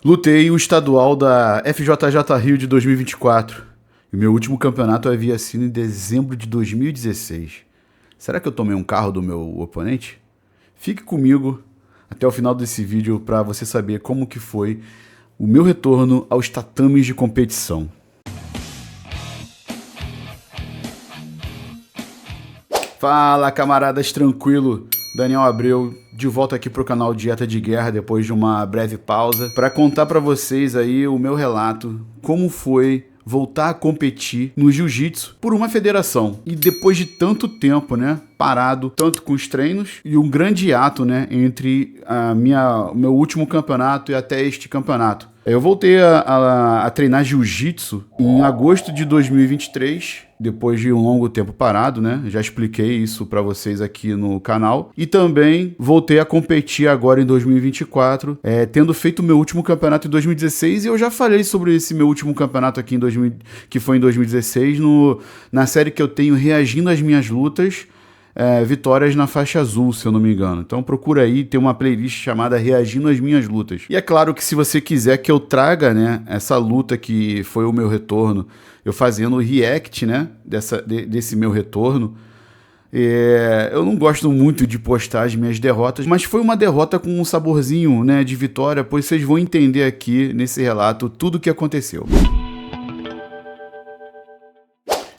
Lutei o estadual da FJJ Rio de 2024. E meu último campeonato havia sido em dezembro de 2016. Será que eu tomei um carro do meu oponente? Fique comigo até o final desse vídeo para você saber como que foi o meu retorno aos tatames de competição. Fala, camaradas, tranquilo? Daniel Abreu, de volta aqui pro canal Dieta de Guerra depois de uma breve pausa para contar para vocês aí o meu relato, como foi voltar a competir no jiu-jitsu por uma federação. E depois de tanto tempo, né, parado, tanto com os treinos e um grande ato, né, entre o meu último campeonato e até este campeonato. Eu voltei a treinar jiu-jitsu em agosto de 2023, depois de um longo tempo parado, né? Já expliquei isso para vocês aqui no canal. E também voltei a competir agora em 2024, tendo feito o meu último campeonato em 2016. E eu já falei sobre esse meu último campeonato aqui que foi em 2016, na série que eu tenho Reagindo às Minhas Lutas, vitórias na faixa azul, se eu não me engano. Então procura aí, tem uma playlist chamada Reagindo às Minhas Lutas. E é claro que se você quiser que eu traga, né, essa luta que foi o meu retorno, eu fazendo o react, né, desse meu retorno, eu não gosto muito de postar as minhas derrotas, mas foi uma derrota com um saborzinho, né, de vitória, pois vocês vão entender aqui nesse relato tudo o que aconteceu.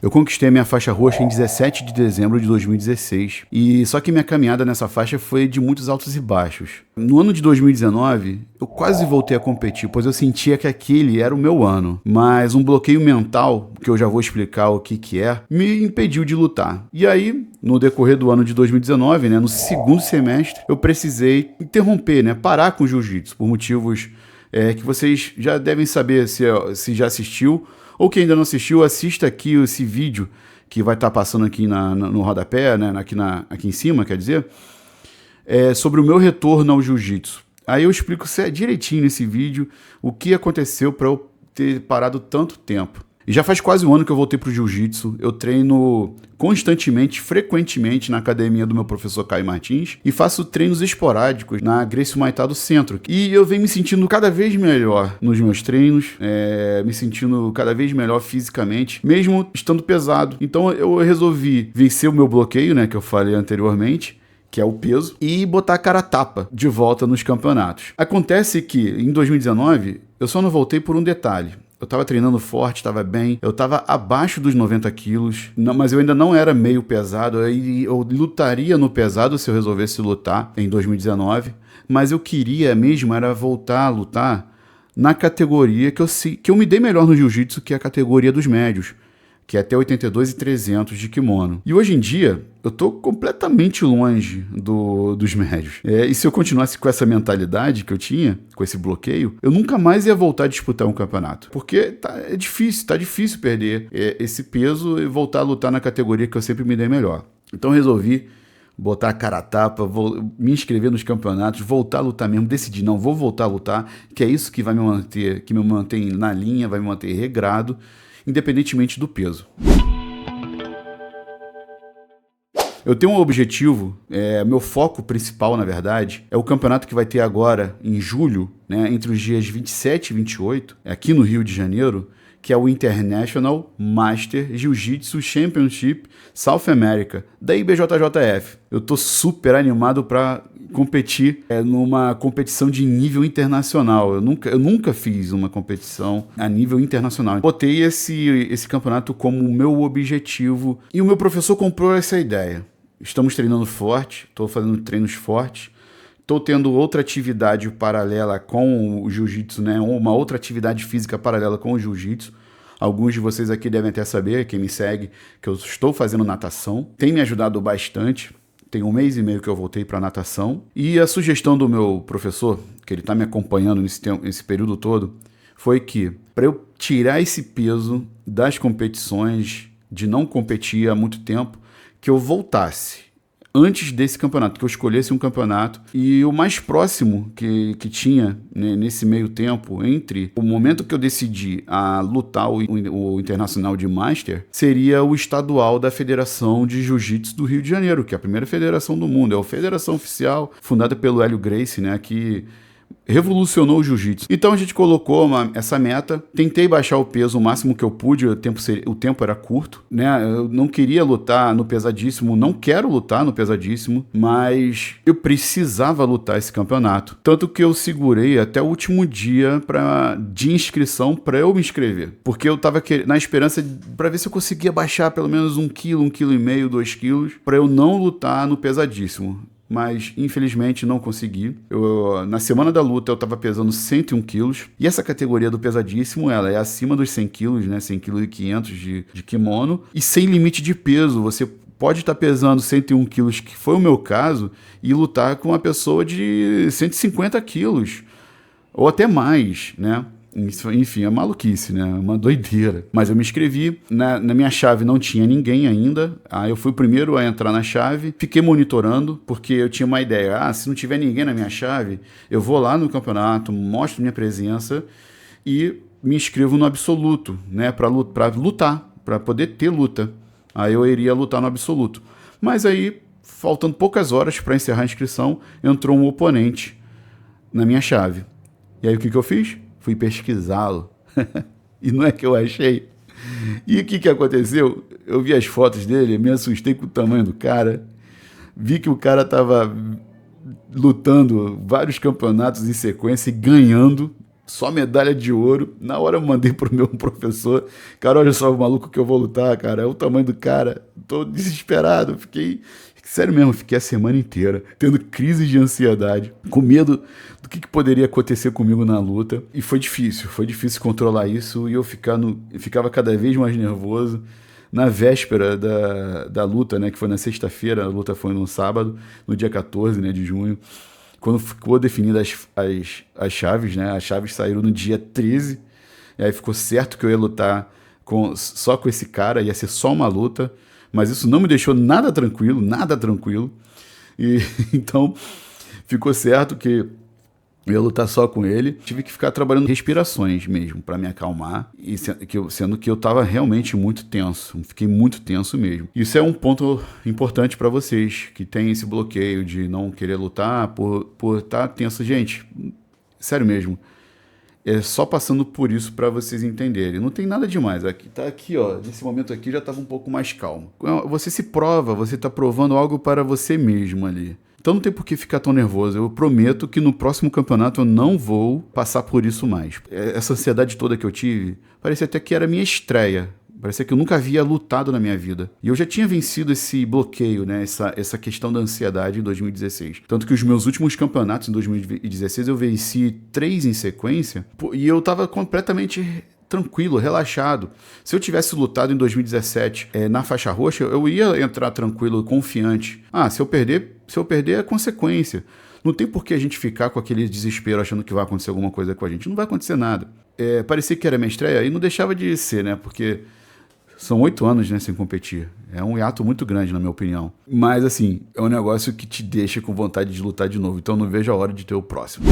Eu conquistei a minha faixa roxa em 17 de dezembro de 2016, e só que minha caminhada nessa faixa foi de muitos altos e baixos. No ano de 2019, eu quase voltei a competir, pois eu sentia que aquele era o meu ano, mas um bloqueio mental, que eu já vou explicar o que é, me impediu de lutar. E aí, no decorrer do ano de 2019, né, no segundo semestre, eu precisei interromper, né, parar com o jiu-jitsu, por motivos que vocês já devem saber se já assistiu, ou quem ainda não assistiu, assista aqui esse vídeo que vai estar passando aqui no rodapé, né, aqui em cima, quer dizer, sobre o meu retorno ao jiu-jitsu. Aí eu explico direitinho nesse vídeo o que aconteceu para eu ter parado tanto tempo. E já faz quase um ano que eu voltei pro jiu-jitsu. Eu treino constantemente, frequentemente na academia do meu professor Caio Martins e faço treinos esporádicos na Gracie Muay Thai do centro. E eu venho me sentindo cada vez melhor nos meus treinos, me sentindo cada vez melhor fisicamente, mesmo estando pesado. Então eu resolvi vencer o meu bloqueio, né, que eu falei anteriormente, que é o peso, e botar a cara a tapa de volta nos campeonatos. Acontece que em 2019 eu só não voltei por um detalhe. Eu tava treinando forte, tava bem, eu tava abaixo dos 90 quilos, mas eu ainda não era meio pesado, eu lutaria no pesado se eu resolvesse lutar em 2019, mas eu queria mesmo era voltar a lutar na categoria que eu me dei melhor no jiu-jitsu, que é a categoria dos médios, que é até 82.300 de kimono. E hoje em dia, eu tô completamente longe dos médios. E se eu continuasse com essa mentalidade que eu tinha, com esse bloqueio, eu nunca mais ia voltar a disputar um campeonato. Porque tá difícil perder esse peso e voltar a lutar na categoria que eu sempre me dei melhor. Então eu resolvi botar a cara a tapa, me inscrever nos campeonatos, voltar a lutar mesmo, decidi, não, vou voltar a lutar, que é isso que vai me manter, que me mantém na linha, vai me manter regrado, independentemente do peso. Eu tenho um objetivo, meu foco principal, na verdade, é o campeonato que vai ter agora em julho, né, entre os dias 27 e 28, aqui no Rio de Janeiro, que é o International Master Jiu-Jitsu Championship South America, da IBJJF. Eu tô super animado para competir numa competição de nível internacional. Eu nunca fiz uma competição a nível internacional. Botei esse campeonato como meu objetivo e o meu professor comprou essa ideia. Estamos treinando forte, estou fazendo treinos fortes, estou tendo outra atividade paralela com o jiu-jitsu, né? Uma outra atividade física paralela com o jiu-jitsu. Alguns de vocês aqui devem até saber, quem me segue, que eu estou fazendo natação. Tem me ajudado bastante. Tem 1 mês e meio que eu voltei para natação. E a sugestão do meu professor, que ele está me acompanhando nesse período todo, foi que para eu tirar esse peso das competições, de não competir há muito tempo, que eu voltasse antes desse campeonato, que eu escolhesse um campeonato. E o mais próximo que tinha, né, nesse meio tempo, entre o momento que eu decidi a lutar o Internacional de Master, seria o estadual da Federação de Jiu-Jitsu do Rio de Janeiro, que é a primeira federação do mundo, é a federação oficial, fundada pelo Hélio Gracie, né, que revolucionou o jiu-jitsu. Então a gente colocou essa meta, tentei baixar o peso o máximo que eu pude, o tempo era curto, né? Eu não queria lutar no pesadíssimo, não quero lutar no pesadíssimo, mas eu precisava lutar esse campeonato. Tanto que eu segurei até o último dia de inscrição para eu me inscrever. Porque eu tava na esperança para ver se eu conseguia baixar pelo menos 1 quilo, 1,5 kg, 2 quilos, para eu não lutar no pesadíssimo. Mas infelizmente não consegui. Na semana da luta eu estava pesando 101 quilos, e essa categoria do pesadíssimo, ela é acima dos 100 quilos, né? 100,5 kg de kimono, e sem limite de peso. Você pode estar pesando 101 quilos, que foi o meu caso, e lutar com uma pessoa de 150 quilos, ou até mais, né? Enfim, é maluquice, né? É uma doideira. Mas eu me inscrevi, na minha chave não tinha ninguém ainda, aí eu fui o primeiro a entrar na chave, fiquei monitorando, porque eu tinha uma ideia, se não tiver ninguém na minha chave, eu vou lá no campeonato, mostro minha presença e me inscrevo no absoluto, né? Para lutar, para poder ter luta. Aí eu iria lutar no absoluto. Mas aí, faltando poucas horas para encerrar a inscrição, entrou um oponente na minha chave. E aí o que eu fiz? Fui pesquisá-lo. E não é que eu achei. E o que aconteceu? Eu vi as fotos dele, me assustei com o tamanho do cara. Vi que o cara estava lutando vários campeonatos em sequência e ganhando. Só medalha de ouro. Na hora eu mandei pro meu professor. Cara, olha só o maluco que eu vou lutar, cara. É o tamanho do cara. Tô desesperado. Sério mesmo, fiquei a semana inteira tendo crises de ansiedade, com medo do que poderia acontecer comigo na luta. E foi difícil controlar isso, e eu ficava cada vez mais nervoso. Na véspera da luta, né, que foi na sexta-feira, a luta foi no sábado, no dia 14, né, de junho, quando ficou definida as chaves, né, as chaves saíram no dia 13, e aí ficou certo que eu ia lutar só com esse cara, ia ser só uma luta. Mas isso não me deixou nada tranquilo. E então ficou certo que eu ia lutar só com ele. Tive que ficar trabalhando respirações mesmo para me acalmar, e sendo que eu estava realmente muito tenso. Fiquei muito tenso mesmo. Isso é um ponto importante para vocês que tem esse bloqueio de não querer lutar por estar tenso. Gente, sério mesmo. É só passando por isso para vocês entenderem. Não tem nada demais. Aqui, ó. Nesse momento aqui já estava um pouco mais calmo. Você se prova, você está provando algo para você mesmo ali. Então não tem por que ficar tão nervoso. Eu prometo que no próximo campeonato eu não vou passar por isso mais. Essa ansiedade toda que eu tive, parecia até que era a minha estreia. Parecia que eu nunca havia lutado na minha vida. E eu já tinha vencido esse bloqueio, né? Essa questão da ansiedade em 2016. Tanto que os meus últimos campeonatos em 2016 eu venci 3 em sequência. E eu tava completamente tranquilo, relaxado. Se eu tivesse lutado em 2017 na faixa roxa, eu ia entrar tranquilo, confiante. Se eu perder é consequência. Não tem por que a gente ficar com aquele desespero achando que vai acontecer alguma coisa com a gente. Não vai acontecer nada. Parecia que era minha estreia e não deixava de ser, né? Porque são 8 anos, né, sem competir. É um hiato muito grande, na minha opinião. Mas, assim, é um negócio que te deixa com vontade de lutar de novo. Então, não vejo a hora de ter o próximo.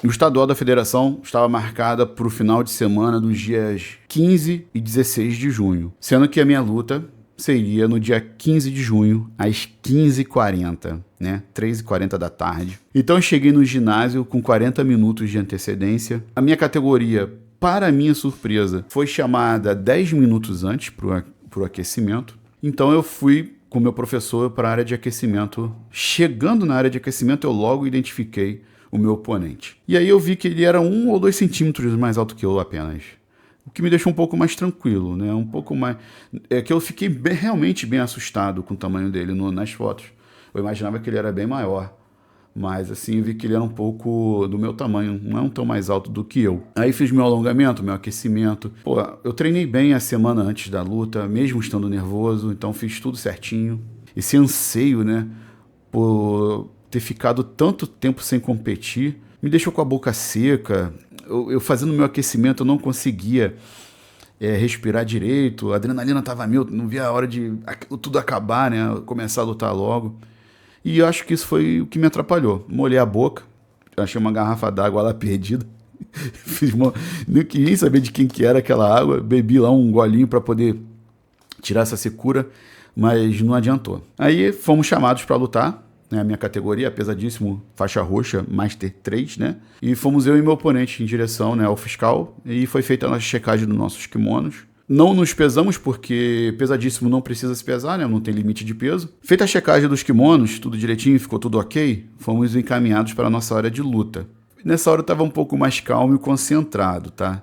O estadual da federação estava marcada para o final de semana dos dias 15 e 16 de junho. Sendo que a minha luta seria no dia 15 de junho, às 15h40, né? 3h40 da tarde. Então, eu cheguei no ginásio com 40 minutos de antecedência. A minha categoria, para minha surpresa, foi chamada 10 minutos antes para o aquecimento. Então eu fui com meu professor para a área de aquecimento. Chegando na área de aquecimento, eu logo identifiquei o meu oponente. E aí eu vi que ele era 1 ou 2 centímetros mais alto que eu apenas. O que me deixou um pouco mais tranquilo, né? Um pouco mais... É que eu fiquei realmente bem assustado com o tamanho dele nas fotos. Eu imaginava que ele era bem maior. Mas assim, eu vi que ele era um pouco do meu tamanho, não tão mais alto do que eu. Aí fiz meu alongamento, meu aquecimento. Eu treinei bem a semana antes da luta, mesmo estando nervoso, então fiz tudo certinho. Esse anseio, né, por ter ficado tanto tempo sem competir, me deixou com a boca seca. Eu fazendo meu aquecimento, eu não conseguia respirar direito, a adrenalina estava mil, não via a hora de tudo acabar, né, começar a lutar logo. E eu acho que isso foi o que me atrapalhou. Molhei a boca, achei uma garrafa d'água lá perdida. Não queria saber de quem que era aquela água. Bebi lá um golinho para poder tirar essa secura, mas não adiantou. Aí fomos chamados para lutar, né, a minha categoria, pesadíssimo, faixa roxa, Master 3, né? E fomos eu e meu oponente em direção, né, ao fiscal, e foi feita a nossa checagem dos nossos kimonos. Não nos pesamos porque pesadíssimo não precisa se pesar, né? Não tem limite de peso. Feita a checagem dos kimonos, tudo direitinho, ficou tudo ok, fomos encaminhados para a nossa área de luta. Nessa hora eu estava um pouco mais calmo e concentrado, tá?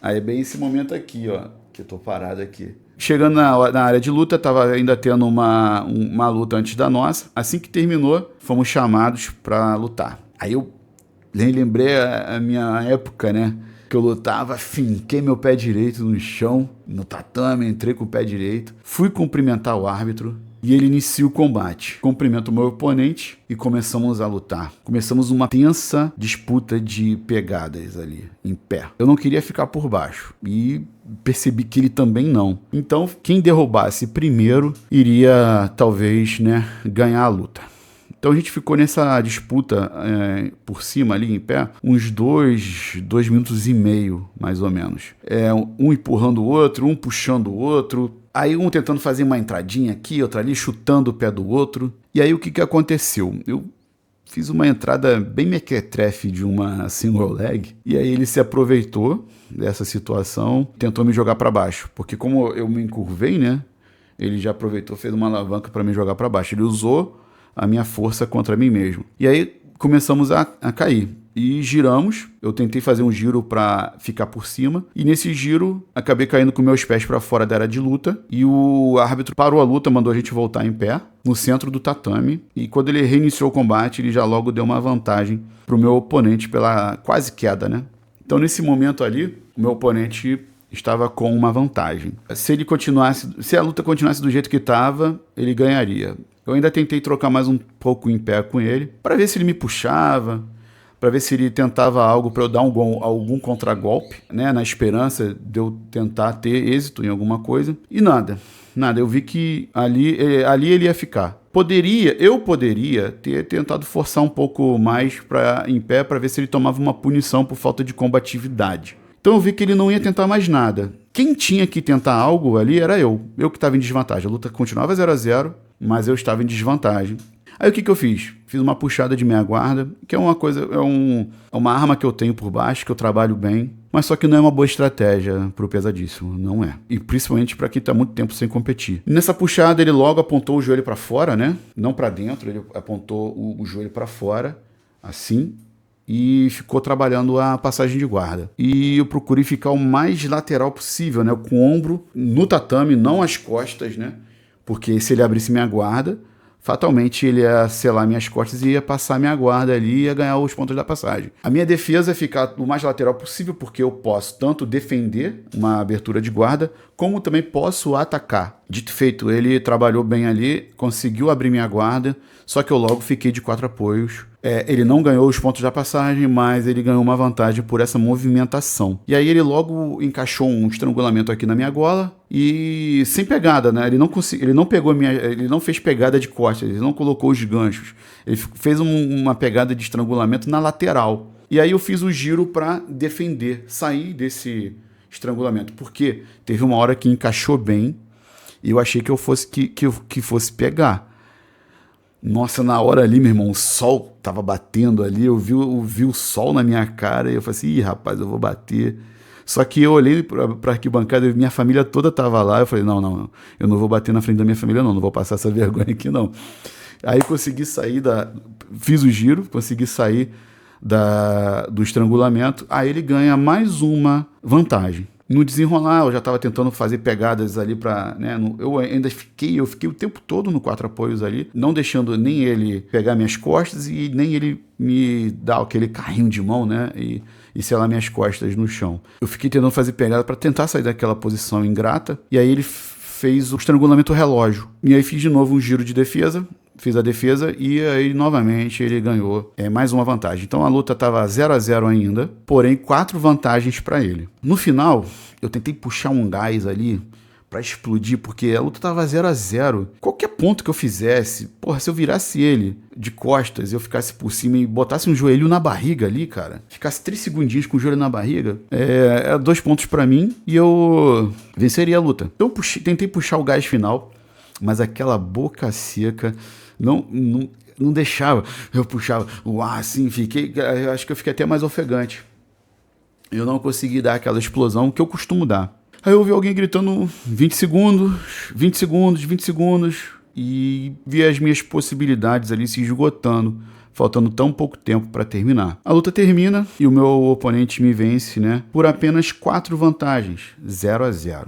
Aí é bem esse momento aqui, ó, que eu tô parado aqui. Chegando na área de luta, estava ainda tendo uma luta antes da nossa. Assim que terminou, fomos chamados para lutar. Aí eu lembrei a minha época, né? Que eu lutava, finquei meu pé direito no chão, no tatame, entrei com o pé direito, fui cumprimentar o árbitro e ele inicia o combate. Cumprimento o meu oponente e começamos a lutar. Começamos uma tensa disputa de pegadas ali, em pé. Eu não queria ficar por baixo e percebi que ele também não. Então, quem derrubasse primeiro iria, talvez, né, ganhar a luta. Então a gente ficou nessa disputa por cima ali em pé, uns 2 minutos e meio, mais ou menos. Um empurrando o outro, um puxando o outro. Aí um tentando fazer uma entradinha aqui, outra ali, chutando o pé do outro. E aí o que aconteceu? Eu fiz uma entrada bem mequetrefe de uma single leg. E aí ele se aproveitou dessa situação, tentou me jogar para baixo. Porque como eu me encurvei, né? Ele já aproveitou, fez uma alavanca para me jogar para baixo. Ele usou a minha força contra mim mesmo. E aí começamos a cair. E giramos, eu tentei fazer um giro para ficar por cima, e nesse giro acabei caindo com meus pés para fora da área de luta, e o árbitro parou a luta, mandou a gente voltar em pé, no centro do tatame, e quando ele reiniciou o combate, ele já logo deu uma vantagem pro meu oponente pela quase queda, né? Então nesse momento ali, o meu oponente estava com uma vantagem. Se a luta continuasse do jeito que estava, ele ganharia. Eu ainda tentei trocar mais um pouco em pé com ele, para ver se ele me puxava, para ver se ele tentava algo para eu dar algum contragolpe, né, na esperança de eu tentar ter êxito em alguma coisa. E nada. Eu vi que ali ele ia ficar. Eu poderia ter tentado forçar um pouco mais em pé para ver se ele tomava uma punição por falta de combatividade. Então eu vi que ele não ia tentar mais nada. Quem tinha que tentar algo ali era eu. Eu que estava em desvantagem. A luta continuava 0-0, mas eu estava em desvantagem. Aí o que eu fiz? Fiz uma puxada de meia guarda, que é uma coisa, é uma arma que eu tenho por baixo, que eu trabalho bem, mas só que não é uma boa estratégia pro pesadíssimo, não é. E principalmente para quem tá muito tempo sem competir. Nessa puxada ele logo apontou o joelho para fora, né? Não para dentro, ele apontou o joelho para fora, assim, e ficou trabalhando a passagem de guarda. E eu procurei ficar o mais lateral possível, né? Com o ombro no tatame, não as costas, né? Porque se ele abrisse minha guarda, fatalmente ele ia selar minhas costas e ia passar minha guarda ali e ia ganhar os pontos da passagem. A minha defesa é ficar o mais lateral possível, porque eu posso tanto defender uma abertura de guarda, como também posso atacar. Dito e feito, ele trabalhou bem ali, conseguiu abrir minha guarda, só que eu logo fiquei de 4 apoios. Ele não ganhou os pontos da passagem, mas ele ganhou uma vantagem por essa movimentação. E aí ele logo encaixou um estrangulamento aqui na minha gola e sem pegada, né? Ele não fez pegada de costas, ele não colocou os ganchos. Ele fez uma pegada de estrangulamento na lateral. E aí eu fiz o giro para defender, sair desse estrangulamento, porque teve uma hora que encaixou bem e eu achei que fosse pegar. Nossa, na hora ali, meu irmão, o sol tava batendo ali, eu vi o sol na minha cara e eu falei assim, ih, rapaz, eu vou bater. Só que eu olhei pra arquibancada e minha família toda tava lá, eu falei, não, eu não vou bater na frente da minha família não vou passar essa vergonha aqui não. Aí consegui sair fiz o giro, consegui sair do estrangulamento, aí ele ganha mais uma vantagem. No desenrolar, eu já estava tentando fazer pegadas ali para, né, eu fiquei o tempo todo no 4 apoios ali, não deixando nem ele pegar minhas costas e nem ele me dar aquele carrinho de mão, né, e selar minhas costas no chão. Eu fiquei tentando fazer pegada para tentar sair daquela posição ingrata, e aí ele fez o estrangulamento relógio. E aí fiz de novo um giro de defesa, fiz a defesa e aí novamente ele ganhou mais uma vantagem. Então a luta estava 0-0 ainda, porém 4 vantagens para ele. No final, eu tentei puxar um gás ali para explodir, porque a luta estava 0-0. Qualquer ponto que eu fizesse, se eu virasse ele de costas, eu ficasse por cima e botasse um joelho na barriga ali, cara, ficasse 3 segundinhos com o joelho na barriga, era 2 pontos para mim e eu venceria a luta. Então tentei puxar o gás final, mas aquela boca seca, não deixava. Eu puxava o ar assim, eu acho que eu fiquei até mais ofegante. Eu não consegui dar aquela explosão que eu costumo dar. Aí eu ouvi alguém gritando 20 segundos, 20 segundos, 20 segundos, e vi as minhas possibilidades ali se esgotando, faltando tão pouco tempo para terminar. A luta termina e o meu oponente me vence, né, por apenas 4 vantagens, 0-0.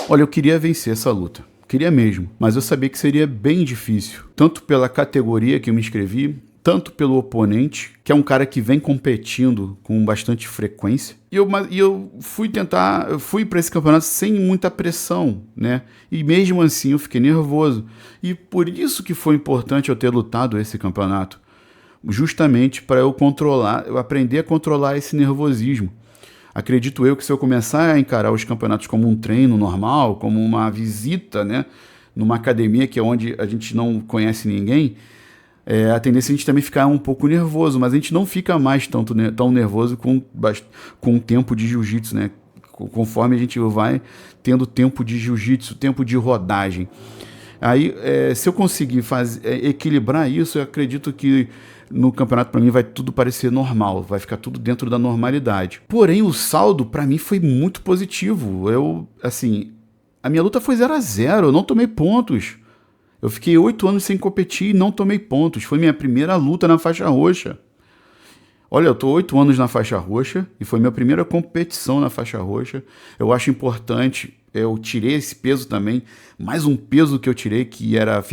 Olha, eu queria vencer essa luta. Queria mesmo, mas eu sabia que seria bem difícil, tanto pela categoria que eu me inscrevi, tanto pelo oponente, que é um cara que vem competindo com bastante frequência. E eu fui para esse campeonato sem muita pressão, né? E mesmo assim eu fiquei nervoso. E por isso que foi importante eu ter lutado esse campeonato, justamente para eu aprender a controlar esse nervosismo. Acredito eu que se eu começar a encarar os campeonatos como um treino normal, como uma visita, né, numa academia que é onde a gente não conhece ninguém, a tendência é a gente também ficar um pouco nervoso, mas a gente não fica mais tão nervoso com o tempo de jiu-jitsu, né? Conforme a gente vai tendo tempo de jiu-jitsu, tempo de rodagem. Aí, se eu conseguir equilibrar isso, eu acredito que no campeonato, para mim, vai tudo parecer normal, vai ficar tudo dentro da normalidade. Porém, o saldo, para mim, foi muito positivo. A minha luta foi 0-0, eu não tomei pontos. Eu fiquei 8 anos sem competir e não tomei pontos. Foi minha primeira luta na faixa roxa. Olha, eu tô 8 anos na faixa roxa e foi minha primeira competição na faixa roxa. Eu acho importante, eu tirei esse peso também, mais um peso que eu tirei, que era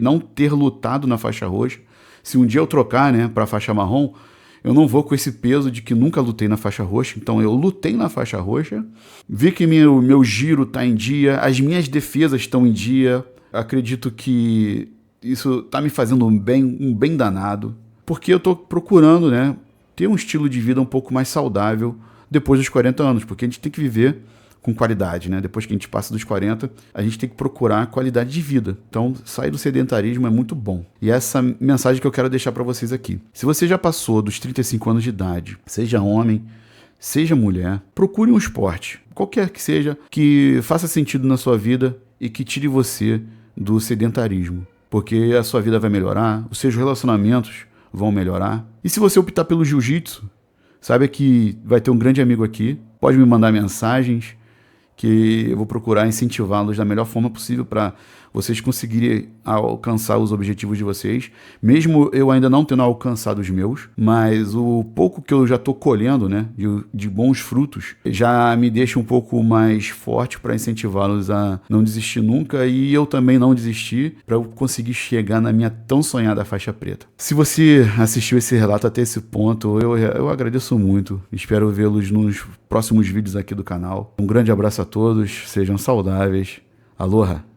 não ter lutado na faixa roxa. Se um dia eu trocar, né, para faixa marrom, eu não vou com esse peso de que nunca lutei na faixa roxa. Então eu lutei na faixa roxa, vi que meu giro tá em dia, as minhas defesas estão em dia. Acredito que isso tá me fazendo um bem danado, porque eu tô procurando, né, ter um estilo de vida um pouco mais saudável depois dos 40 anos, porque a gente tem que viver com qualidade, né? Depois que a gente passa dos 40, a gente tem que procurar qualidade de vida. Então, sair do sedentarismo é muito bom. E essa mensagem que eu quero deixar para vocês aqui. Se você já passou dos 35 anos de idade, seja homem, seja mulher, procure um esporte, qualquer que seja, que faça sentido na sua vida e que tire você do sedentarismo. Porque a sua vida vai melhorar, os seus relacionamentos vão melhorar. E se você optar pelo jiu-jitsu, saiba que vai ter um grande amigo aqui, pode me mandar mensagens, que eu vou procurar incentivá-los da melhor forma possível para vocês conseguirem alcançar os objetivos de vocês, mesmo eu ainda não tendo alcançado os meus, mas o pouco que eu já estou colhendo, né, de bons frutos, já me deixa um pouco mais forte para incentivá-los a não desistir nunca e eu também não desistir para eu conseguir chegar na minha tão sonhada faixa preta. Se você assistiu esse relato até esse ponto, eu agradeço muito, espero vê-los nos próximos vídeos aqui do canal. Um grande abraço a todos, sejam saudáveis. Aloha!